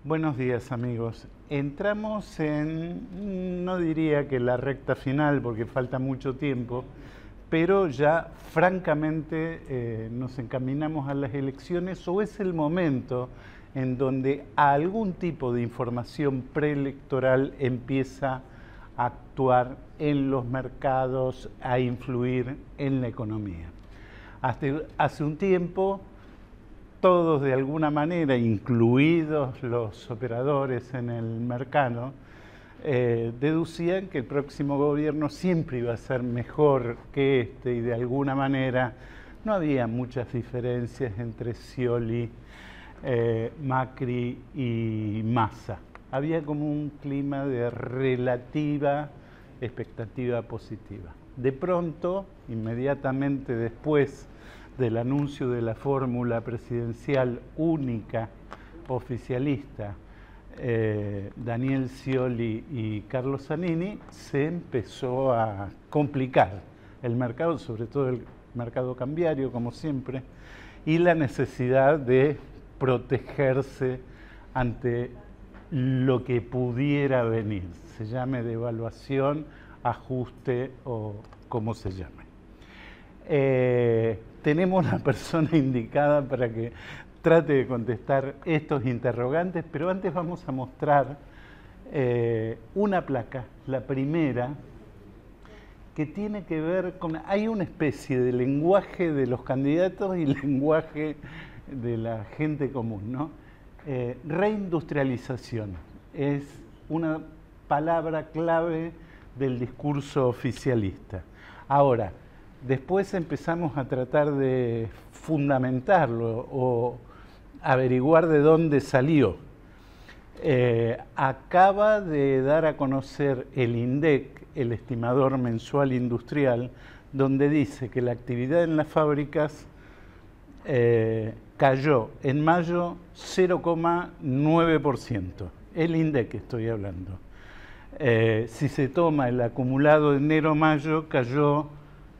Buenos días, amigos. Entramos en, no diría que la recta final porque falta mucho tiempo, pero ya francamente nos encaminamos a las elecciones, o es el momento en donde algún tipo de información preelectoral empieza a actuar en los mercados, a influir en la economía. Hace un tiempo todos de alguna manera, incluidos los operadores en el mercado, deducían que el próximo gobierno siempre iba a ser mejor que este, y de alguna manera no había muchas diferencias entre Scioli, Macri y Massa. Había como un clima de relativa expectativa positiva. De pronto, inmediatamente después del anuncio de la fórmula presidencial única oficialista, Daniel Scioli y Carlos Zanini, se empezó a complicar el mercado, sobre todo el mercado cambiario, como siempre, y la necesidad de protegerse ante lo que pudiera venir, se llame devaluación, ajuste o como se llame. Tenemos la persona indicada para que trate de contestar estos interrogantes, pero antes vamos a mostrar una placa, la primera, que tiene que ver con... Hay una especie de lenguaje de los candidatos y lenguaje de la gente común, ¿no? Reindustrialización es una palabra clave del discurso oficialista. Ahora, después empezamos a tratar de fundamentarlo o averiguar de dónde salió. Acaba de dar a conocer el INDEC, el estimador mensual industrial, donde dice que la actividad en las fábricas cayó en mayo 0,9%. El INDEC estoy hablando. Si se toma el acumulado de enero-mayo, cayó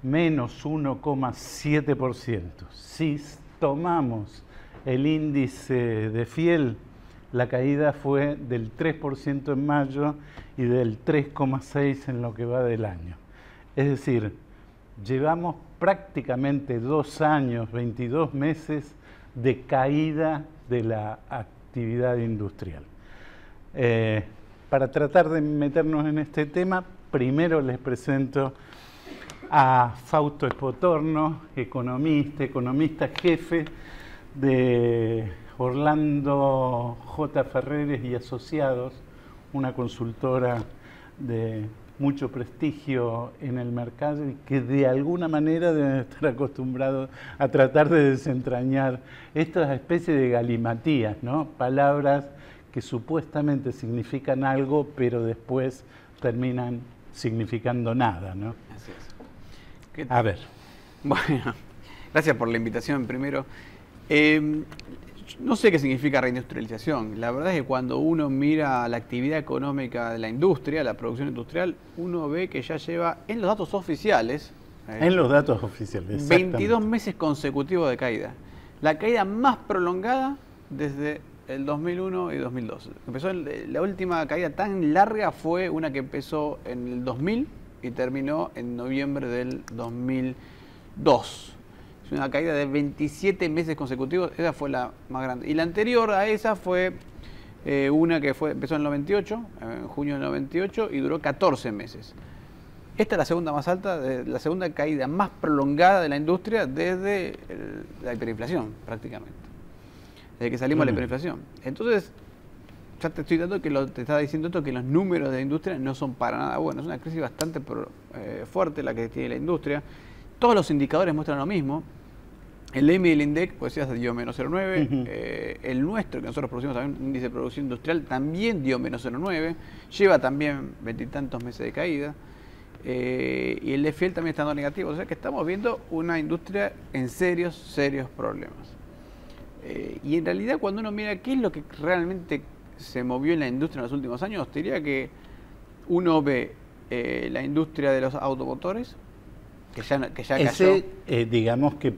menos 1,7%. Si tomamos el índice de Fiel, la caída fue del 3% en mayo y del 3,6% en lo que va del año. Es decir, llevamos prácticamente 2 años, 22 meses de caída de la actividad industrial. Para tratar de meternos en este tema, primero les presento a Fausto Espotorno, economista jefe de Orlando J. Ferreres y Asociados, una consultora de mucho prestigio en el mercado y que de alguna manera deben estar acostumbrados a tratar de desentrañar estas especies de galimatías, ¿no? Palabras que supuestamente significan algo, pero después terminan significando nada, ¿no? Así es. A ver. Bueno, gracias por la invitación primero. No sé qué significa reindustrialización. La verdad es que cuando uno mira la actividad económica de la industria, la producción industrial, uno ve que ya lleva en los datos oficiales, en los datos oficiales, 22 meses consecutivos de caída. La caída más prolongada desde el 2001 y 2002. La última caída tan larga fue una que empezó en el 2000 y terminó en noviembre del 2002. Es una caída de 27 meses consecutivos, esa fue la más grande. Y la anterior a esa fue una que empezó en el 98, en junio del 98, y duró 14 meses. Esta es la segunda más alta, la segunda caída más prolongada de la industria desde la hiperinflación, prácticamente. Desde que salimos de la hiperinflación. Entonces, ya te estoy dando te estaba diciendo esto, que los números de la industria no son para nada buenos. Es una crisis bastante fuerte la que tiene la industria. Todos los indicadores muestran lo mismo. El EMI del INDEC, pues ya dio menos 0,9. El nuestro, que nosotros producimos también, un índice de producción industrial, también dio menos 0,9. Lleva también 20 y tantos meses de caída. Y el de Fiel también está dando negativo. O sea que estamos viendo una industria en serios problemas. Y en realidad, cuando uno mira qué es lo que realmente se movió en la industria en los últimos años, te diría que uno ve la industria de los automotores, que ya cayó. Digamos que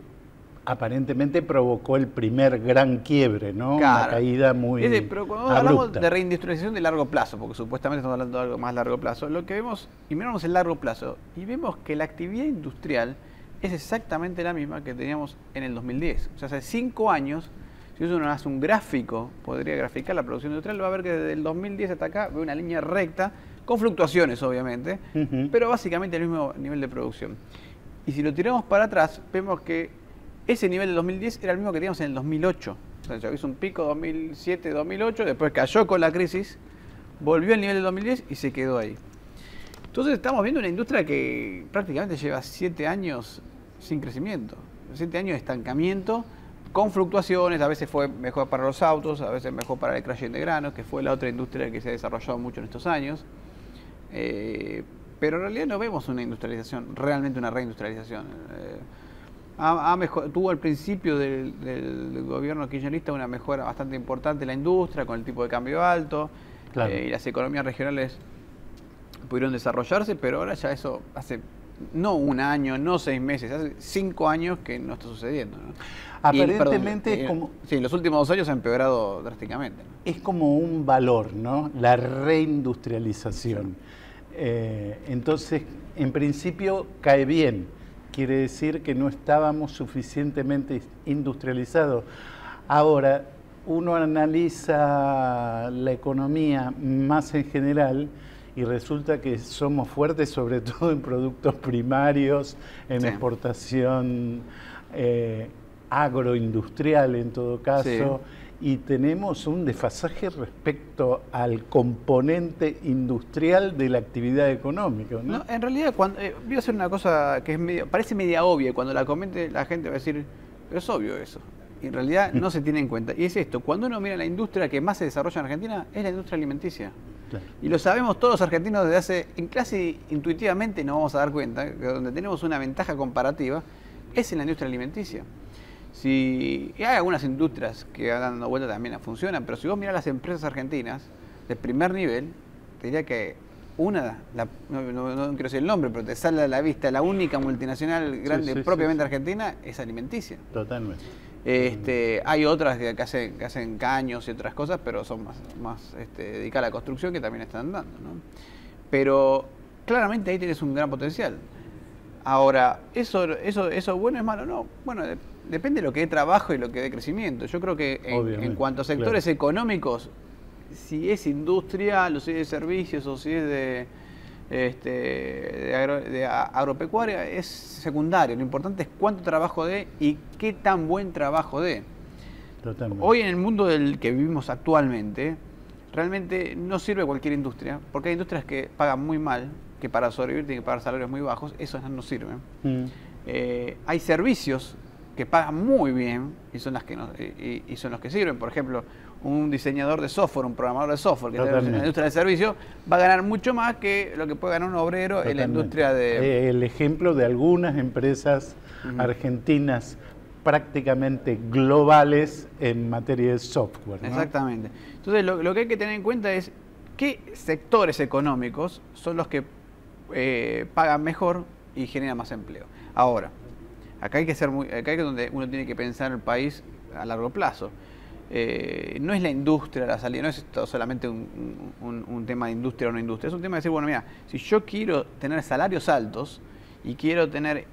aparentemente provocó el primer gran quiebre, ¿no? Claro. Una caída muy Pero cuando abrupta. hablamos de reindustrialización de largo plazo, porque supuestamente estamos hablando de algo más largo plazo, lo que vemos, y miramos el largo plazo, y vemos que la actividad industrial es exactamente la misma que teníamos en el 2010. O sea, hace 5 años, si uno hace un gráfico, podría graficar la producción industrial, va a ver que desde el 2010 hasta acá ve una línea recta, con fluctuaciones obviamente, pero básicamente el mismo nivel de producción. Y si lo tiramos para atrás, vemos que ese nivel del 2010 era el mismo que teníamos en el 2008. O sea, se hizo un pico 2007, 2008, después cayó con la crisis, volvió al nivel del 2010 y se quedó ahí. Entonces estamos viendo una industria que prácticamente lleva 7 años sin crecimiento, 7 años de estancamiento, con fluctuaciones. A veces fue mejor para los autos, a veces mejor para el crushing de granos, que fue la otra industria que se ha desarrollado mucho en estos años. Pero en realidad no vemos una industrialización, realmente una reindustrialización. Tuvo al principio del gobierno kirchnerista una mejora bastante importante en la industria, con el tipo de cambio alto, claro. Y las economías regionales pudieron desarrollarse, pero ahora ya eso hace no un año, no 6 meses, hace 5 años que no está sucediendo, ¿no? Aparentemente es como... Sí, los últimos 2 años ha empeorado drásticamente, ¿no? Es como un valor, ¿no? La reindustrialización. Entonces, en principio, cae bien. Quiere decir que no estábamos suficientemente industrializados. Ahora, uno analiza la economía más en general y resulta que somos fuertes sobre todo en productos primarios, en exportación agroindustrial en todo caso, y tenemos un desfasaje respecto al componente industrial de la actividad económica, ¿no? No, en realidad, voy a hacer una cosa que es parece media obvia, cuando la comente la gente va a decir, pero es obvio eso. Y en realidad no se tiene en cuenta. Y es esto, cuando uno mira la industria que más se desarrolla en Argentina, es la industria alimenticia. Claro. Y lo sabemos todos los argentinos desde hace, en clase intuitivamente nos vamos a dar cuenta, que donde tenemos una ventaja comparativa, es en la industria alimenticia. Y hay algunas industrias que dando vuelta también funcionan, pero si vos mirás las empresas argentinas de primer nivel, te diría que no quiero decir el nombre, pero te sale a la vista, la única multinacional grande propiamente argentina es alimenticia. Totalmente. Hay otras que hacen caños y otras cosas, pero son más dedicadas a la construcción, que también están dando, ¿no? Pero claramente ahí tienes un gran potencial. Ahora, ¿eso bueno es malo? No, bueno, depende de lo que dé trabajo y lo que dé crecimiento. Yo creo que en cuanto a sectores económicos, si es industrial, o si es de servicios, o si es de agropecuaria, es secundario. Lo importante es cuánto trabajo dé y qué tan buen trabajo dé. Totalmente. Hoy en el mundo del que vivimos actualmente, realmente no sirve cualquier industria, porque hay industrias que pagan muy mal, que para sobrevivir tienen que pagar salarios muy bajos, esos no sirven. Hay servicios que pagan muy bien y son los que sirven. Por ejemplo, un diseñador de software, un programador de software que está en la industria del servicio va a ganar mucho más que lo que puede ganar un obrero en la industria de... El ejemplo de algunas empresas argentinas prácticamente globales en materia de software, ¿no? Exactamente. Entonces, lo que hay que tener en cuenta es qué sectores económicos son los que pagan mejor y generan más empleo. Ahora, acá hay que acá es donde uno tiene que pensar el país a largo plazo. No es la industria la salida, no es esto solamente un tema de industria o no industria, es un tema de decir, bueno, mira, si yo quiero tener salarios altos y quiero tener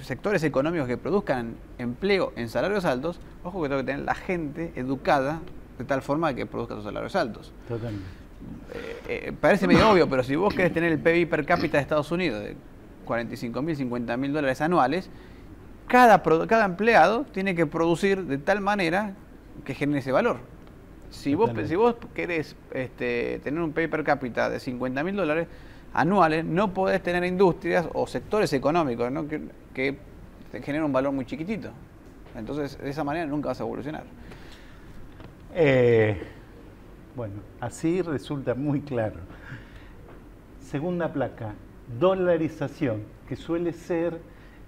sectores económicos que produzcan empleo en salarios altos, ojo que tengo que tener la gente educada de tal forma que produzca esos salarios altos. Totalmente. Parece medio obvio, pero si vos querés tener el PBI per cápita de Estados Unidos de 45.000, 50.000 dólares anuales, cada empleado tiene que producir de tal manera que genere ese valor. Si vos querés tener un PBI per cápita de 50.000 dólares anuales, no podés tener industrias o sectores económicos, ¿no? que generen un valor muy chiquitito. Entonces, de esa manera nunca vas a evolucionar. Bueno, así resulta muy claro. Segunda placa, dolarización, que suele ser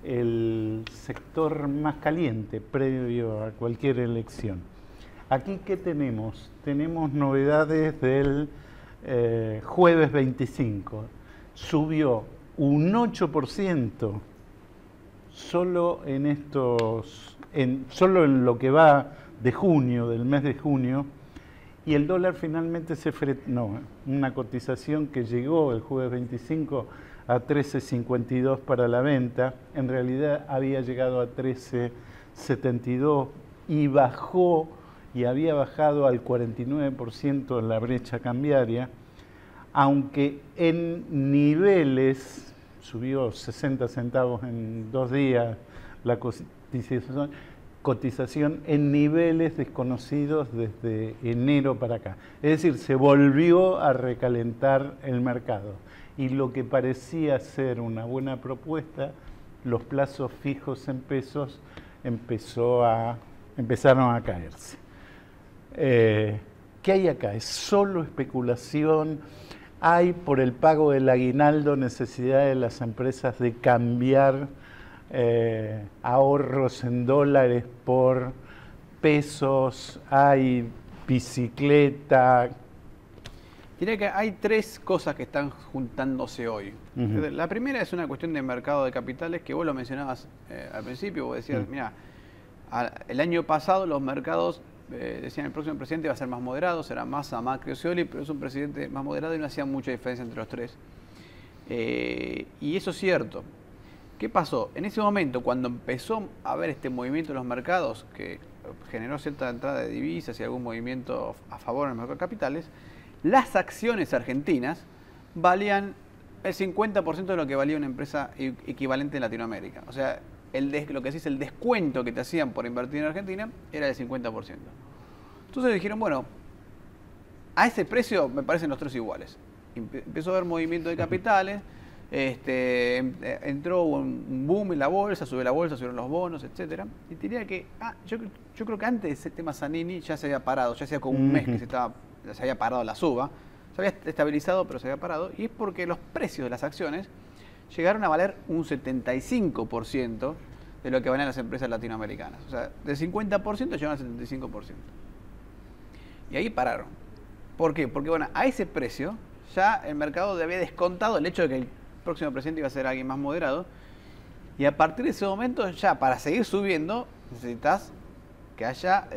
el sector más caliente previo a cualquier elección. Aquí, ¿qué tenemos? Tenemos novedades del jueves 25. Subió un 8% solo solo en lo que va de junio, del mes de junio, y el dólar finalmente se frenó. Una cotización que llegó el jueves 25 a 13.52 para la venta, en realidad había llegado a 13.72 y bajó, y había bajado al 49% en la brecha cambiaria, aunque en niveles, subió 60 centavos en 2 días la cotización en niveles desconocidos desde enero para acá. Es decir, se volvió a recalentar el mercado. Y lo que parecía ser una buena propuesta, los plazos fijos en pesos empezaron a caerse. ¿Qué hay acá? Es solo especulación. Hay, por el pago del aguinaldo, necesidad de las empresas de cambiar ahorros en dólares por pesos. Hay bicicleta. Diría que hay 3 cosas que están juntándose hoy. La primera es una cuestión de mercado de capitales, que vos lo mencionabas al principio. Vos decías, mira, el año pasado los mercados decían el próximo presidente va a ser más moderado, será Massa, Macri o Scioli, pero es un presidente más moderado y no hacía mucha diferencia entre los 3. Y eso es cierto. ¿Qué pasó? En ese momento, cuando empezó a haber este movimiento en los mercados, que generó cierta entrada de divisas y algún movimiento a favor en el mercado de capitales, las acciones argentinas valían el 50% de lo que valía una empresa equivalente en Latinoamérica. O sea, lo que decís, el descuento que te hacían por invertir en Argentina era del 50%. Entonces dijeron, bueno, a ese precio me parecen los 3 iguales. Empezó a haber movimiento de capitales, entró un boom en la bolsa, subieron los bonos, etcétera. Y te diría que yo creo que antes de ese tema Zanini ya se había parado, ya hacía como un mes que se había parado la suba, se había estabilizado pero se había parado, y es porque los precios de las acciones llegaron a valer un 75% de lo que valían las empresas latinoamericanas. O sea, del 50% llegaron al 75%. Y ahí pararon. ¿Por qué? Porque bueno, a ese precio ya el mercado había descontado el hecho de que el próximo presidente iba a ser alguien más moderado, y a partir de ese momento ya para seguir subiendo necesitas que haya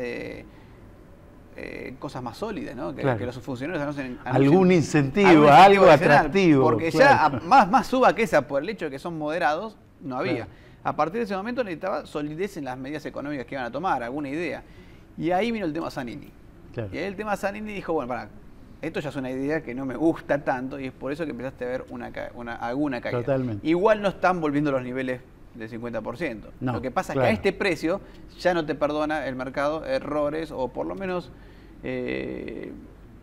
cosas más sólidas, ¿no? Claro. Que los funcionarios anuncien algún incentivo, algo atractivo. Porque claro, ya más suba que esa por el hecho de que son moderados, no había. Claro. A partir de ese momento necesitaba solidez en las medidas económicas que iban a tomar, alguna idea. Y ahí vino el tema Zanini. Claro. Y ahí el tema Zanini dijo, bueno, esto ya es una idea que no me gusta tanto, y es por eso que empezaste a ver alguna caída. Totalmente. Igual no están volviendo los niveles del 50%. No, lo que pasa es que a este precio ya no te perdona el mercado errores o por lo menos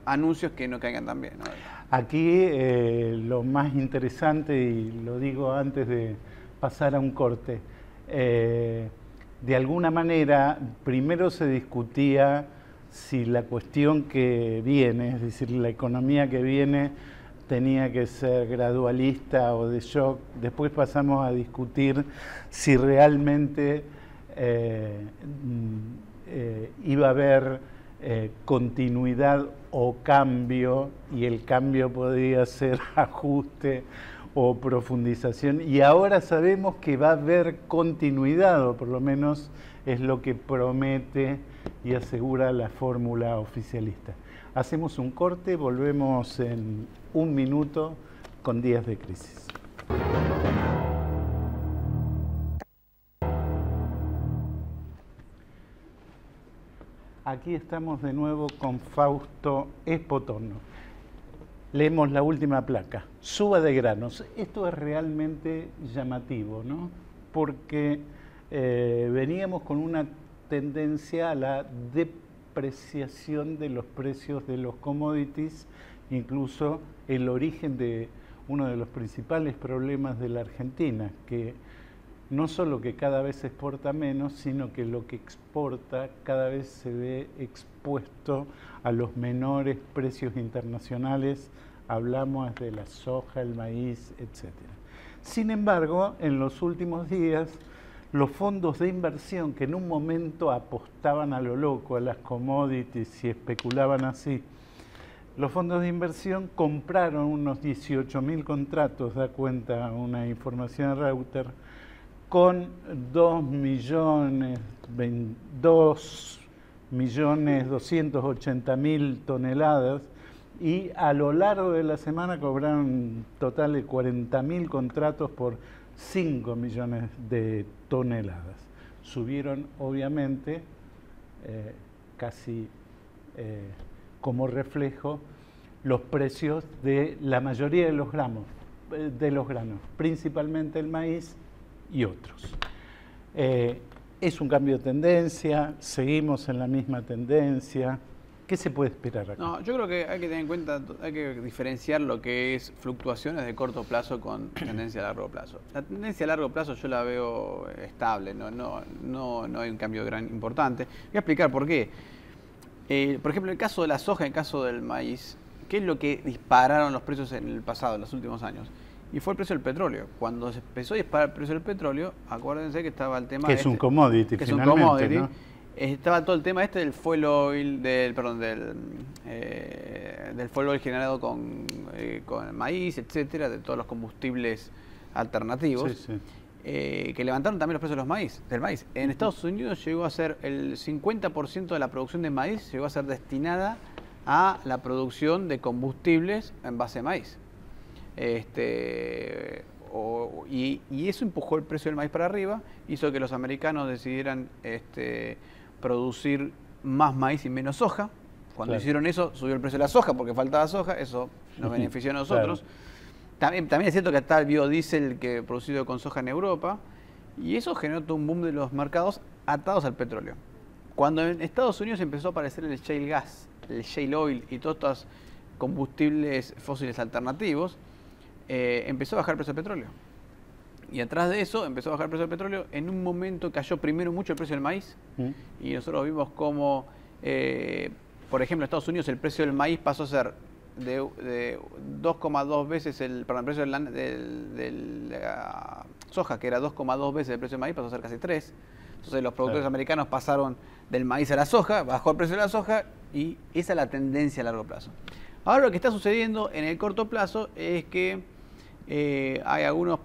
anuncios que no caigan tan bien, ¿no? Aquí lo más interesante, y lo digo antes de pasar a un corte, de alguna manera primero se discutía si la cuestión que viene, es decir, la economía que viene, tenía que ser gradualista o de shock. Después pasamos a discutir si realmente iba a haber continuidad o cambio, y el cambio podría ser ajuste o profundización. Y ahora sabemos que va a haber continuidad, o por lo menos es lo que promete y asegura la fórmula oficialista. Hacemos un corte, volvemos en un minuto con Días de Crisis. Aquí estamos de nuevo con Fausto Espotorno. Leemos la última placa, suba de granos. Esto es realmente llamativo, ¿no? Porque veníamos con una tendencia a la depreciación de los precios de los commodities, incluso el origen de uno de los principales problemas de la Argentina, que no solo que cada vez exporta menos, sino que lo que exporta cada vez se ve expuesto a los menores precios internacionales. Hablamos de la soja, el maíz, etc. Sin embargo, en los últimos días, los fondos de inversión que en un momento apostaban a lo loco a las commodities y especulaban así, los fondos de inversión compraron unos 18.000 contratos, da cuenta una información de Reuters, con 2.280.000 toneladas, y a lo largo de la semana cobraron un total de 40.000 contratos por 5 millones de toneladas. Subieron obviamente casi como reflejo los precios de la mayoría de los granos, principalmente el maíz y otros. Es un cambio de tendencia, seguimos en la misma tendencia. ¿Qué se puede esperar acá? No, yo creo que hay que tener en cuenta, hay que diferenciar lo que es fluctuaciones de corto plazo con tendencia a largo plazo. La tendencia a largo plazo yo la veo estable, no hay un cambio gran importante. Voy a explicar por qué. Por ejemplo, en el caso de la soja, en el caso del maíz, ¿qué es lo que dispararon los precios en el pasado, en los últimos años? Y fue el precio del petróleo. Cuando se empezó a disparar el precio del petróleo, acuérdense que estaba el tema... Que es un commodity, que finalmente, es un commodity, ¿no? Estaba todo el tema del fuel oil, del fuel oil generado con maíz, etcétera, de todos los combustibles alternativos, Sí, sí. Que levantaron también los precios de del maíz. En Estados Unidos llegó a ser el 50% de la producción de maíz, llegó a ser destinada a la producción de combustibles en base de maíz. Y eso empujó el precio del maíz para arriba, hizo que los americanos decidieran producir más maíz y menos soja. Cuando hicieron eso, subió el precio de la soja porque faltaba soja, eso nos benefició a nosotros. Claro. También es cierto que está el biodiesel producido con soja en Europa, y eso generó todo un boom de los mercados atados al petróleo. Cuando en Estados Unidos empezó a aparecer el shale gas, el shale oil y todos estos combustibles fósiles alternativos, empezó a bajar el precio del petróleo. Y atrás de eso empezó a bajar el precio del petróleo. En un momento cayó primero mucho el precio del maíz, y nosotros vimos como, por ejemplo, en Estados Unidos el precio del maíz pasó a ser de 2,2 veces el precio de la soja, que era 2,2 veces el precio del maíz, pasó a ser casi 3. Entonces los productores americanos pasaron del maíz a la soja, bajó el precio de la soja, y esa es la tendencia a largo plazo. Ahora lo que está sucediendo en el corto plazo es que hay algunos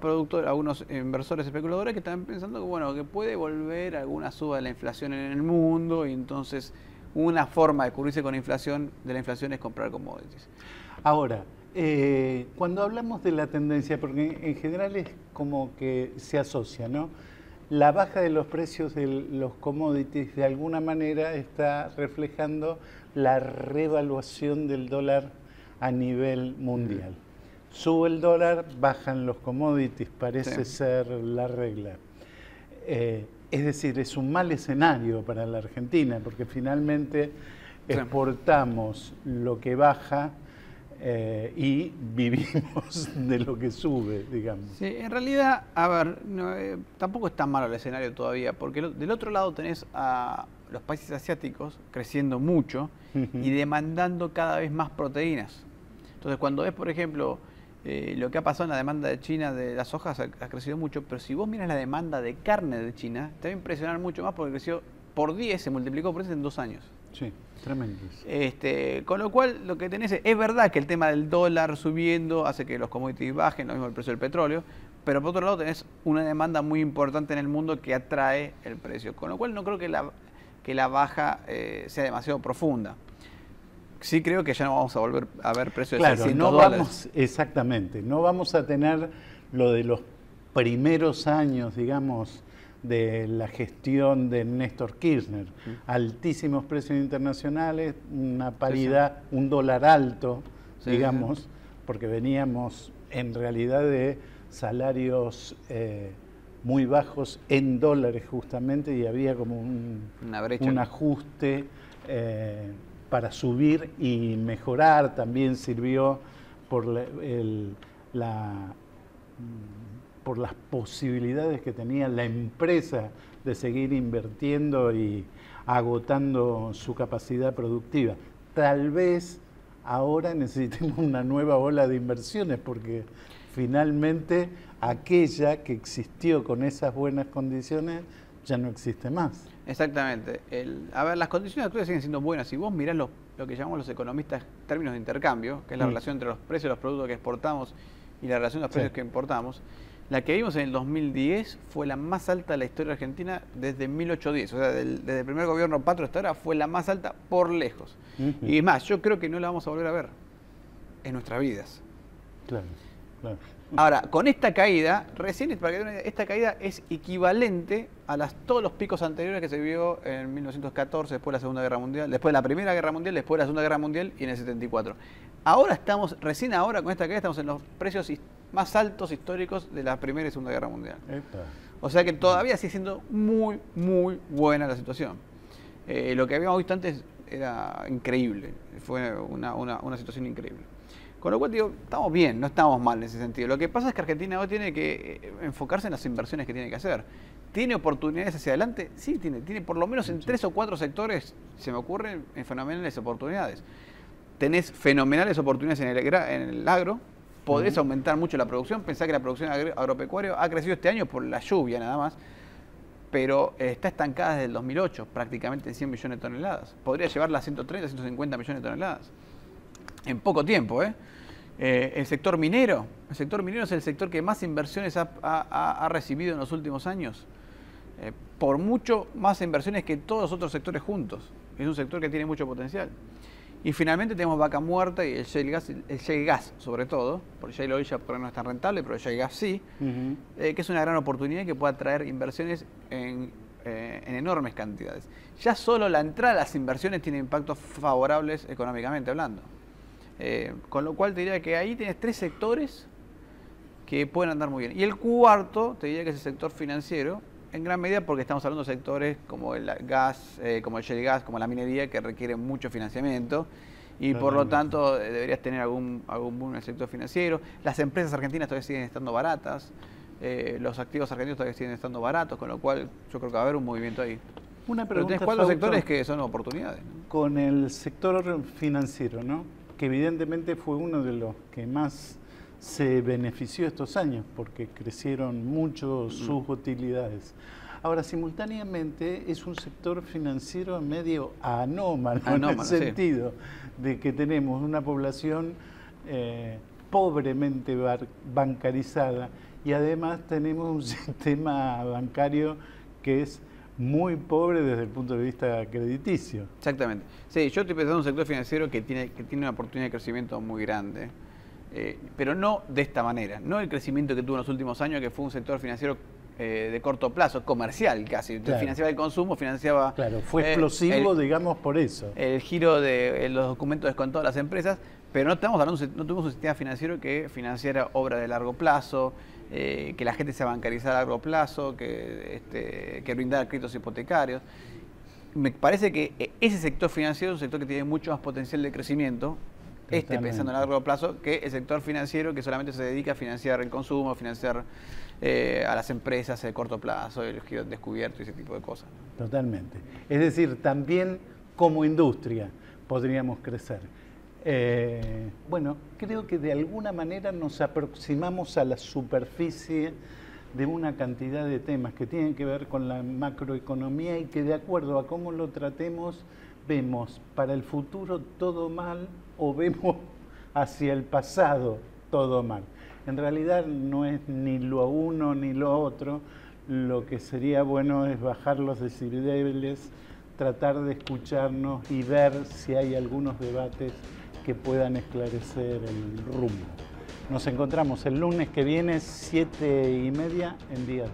inversores especuladores que están pensando que, bueno, que puede volver alguna suba de la inflación en el mundo, y entonces una forma de cubrirse con la inflación es comprar commodities. Ahora, cuando hablamos de la tendencia, porque en general es como que se asocia, ¿no? La baja de los precios de los commodities de alguna manera está reflejando la revaluación del dólar a nivel mundial. Sube el dólar, bajan los commodities, parece ser la regla. Es decir, es un mal escenario para la Argentina, porque finalmente exportamos lo que baja y vivimos de lo que sube, digamos. Sí, en realidad, a ver, tampoco es tan malo el escenario todavía, porque del otro lado tenés a los países asiáticos creciendo mucho y demandando cada vez más proteínas. Entonces, cuando ves, por ejemplo, lo que ha pasado en la demanda de China de las sojas, ha crecido mucho, pero si vos miras la demanda de carne de China, te va a impresionar mucho más, porque creció por 10, se multiplicó por 10 en 2 años. Sí, tremendo. Con lo cual, lo que tenés es verdad que el tema del dólar subiendo hace que los commodities bajen, lo mismo el precio del petróleo, pero por otro lado tenés una demanda muy importante en el mundo que atrae el precio, con lo cual no creo que la baja sea demasiado profunda. Sí creo que ya no vamos a volver a ver precios de $600. Exactamente, no vamos a tener lo de los primeros años, digamos, de la gestión de Néstor Kirchner. Altísimos precios internacionales, una paridad, un dólar alto, digamos, porque veníamos en realidad de salarios muy bajos en dólares justamente, y había como un ajuste para subir y mejorar. También sirvió por las posibilidades que tenía la empresa de seguir invirtiendo y agotando su capacidad productiva. Tal vez ahora necesitemos una nueva ola de inversiones, porque finalmente aquella que existió con esas buenas condiciones ya no existe más. Exactamente. A ver, las condiciones actuales siguen siendo buenas. Si vos mirás lo que llamamos los economistas términos de intercambio, que es la relación entre los precios de los productos que exportamos y la relación de los precios que importamos, La que vimos en el 2010 fue la más alta de la historia argentina desde 1810. O sea, desde el primer gobierno Patro hasta ahora fue la más alta por lejos. Y es más, yo creo que no la vamos a volver a ver en nuestras vidas. Claro, claro. Ahora, con esta caída, recién, para que vean, esta caída es equivalente a todos los picos anteriores que se vio en 1914, después de la Segunda Guerra Mundial, después de la Primera Guerra Mundial, después de la Segunda Guerra Mundial y en el 74. Ahora recién ahora con esta caída estamos en los precios más altos históricos de la Primera y Segunda Guerra Mundial. Epa. O sea que todavía sigue siendo muy, muy buena la situación. Lo que habíamos visto antes era increíble, fue una situación increíble. Con lo cual, digo, estamos bien, no estamos mal en ese sentido. Lo que pasa es que Argentina hoy tiene que enfocarse en las inversiones que tiene que hacer. ¿Tiene oportunidades hacia adelante? Sí, tiene por lo menos en 3 o 4 sectores, se me ocurren fenomenales oportunidades. Tenés fenomenales oportunidades en el agro, podés aumentar mucho la producción. Pensá que la producción agropecuaria ha crecido este año por la lluvia nada más, pero está estancada desde el 2008, prácticamente en 100 millones de toneladas. Podría llevarla a 130, 150 millones de toneladas. En poco tiempo, ¿eh? El sector minero es el sector que más inversiones ha recibido en los últimos años. Por mucho más inversiones que todos los otros sectores juntos. Es un sector que tiene mucho potencial. Y finalmente tenemos Vaca Muerta y el shale gas sobre todo, porque el shale oil ya no es tan rentable, pero el shale gas sí, que es una gran oportunidad que puede atraer inversiones en enormes cantidades. Ya solo la entrada de las inversiones tiene impactos favorables económicamente hablando. Con lo cual te diría que ahí tienes 3 sectores que pueden andar muy bien. Y el cuarto, te diría que es el sector financiero, en gran medida porque estamos hablando de sectores como el gas, como el shale gas, como la minería, que requieren mucho financiamiento. Y por lo tanto deberías tener algún boom en el sector financiero. Las empresas argentinas todavía siguen estando baratas, los activos argentinos todavía siguen estando baratos, con lo cual yo creo que va a haber un movimiento ahí. Una Pero pregunta, tenés 4 Fausto, sectores que son oportunidades, ¿no? con el sector financiero, ¿no? Que evidentemente fue uno de los que más se benefició estos años, porque crecieron mucho sus utilidades. Ahora, simultáneamente, es un sector financiero medio anómalo en el sentido de que tenemos una población pobremente bancarizada y además tenemos un sistema bancario que es muy pobre desde el punto de vista crediticio. Exactamente. Sí, yo estoy pensando en un sector financiero que tiene una oportunidad de crecimiento muy grande, pero no de esta manera. No el crecimiento que tuvo en los últimos años, que fue un sector financiero de corto plazo, comercial casi. Claro. Financiaba el consumo, financiaba... Claro, fue explosivo, digamos, por eso. El giro de los documentos descontados de las empresas, pero no tuvimos un sistema financiero que financiara obra de largo plazo, que la gente se bancarizara a largo plazo, que brindara créditos hipotecarios. Me parece que ese sector financiero es un sector que tiene mucho más potencial de crecimiento, pensando a largo plazo, que el sector financiero que solamente se dedica a financiar el consumo, a financiar a las empresas de corto plazo, el giro descubierto y ese tipo de cosas. Totalmente. Es decir, también como industria podríamos crecer. Bueno, creo que de alguna manera nos aproximamos a la superficie de una cantidad de temas que tienen que ver con la macroeconomía y que de acuerdo a cómo lo tratemos, vemos para el futuro todo mal o vemos hacia el pasado todo mal. En realidad no es ni lo uno ni lo otro, lo que sería bueno es bajar los decibeles, tratar de escucharnos y ver si hay algunos debates que puedan esclarecer el rumbo. Nos encontramos el lunes que viene, 7:30 en Día.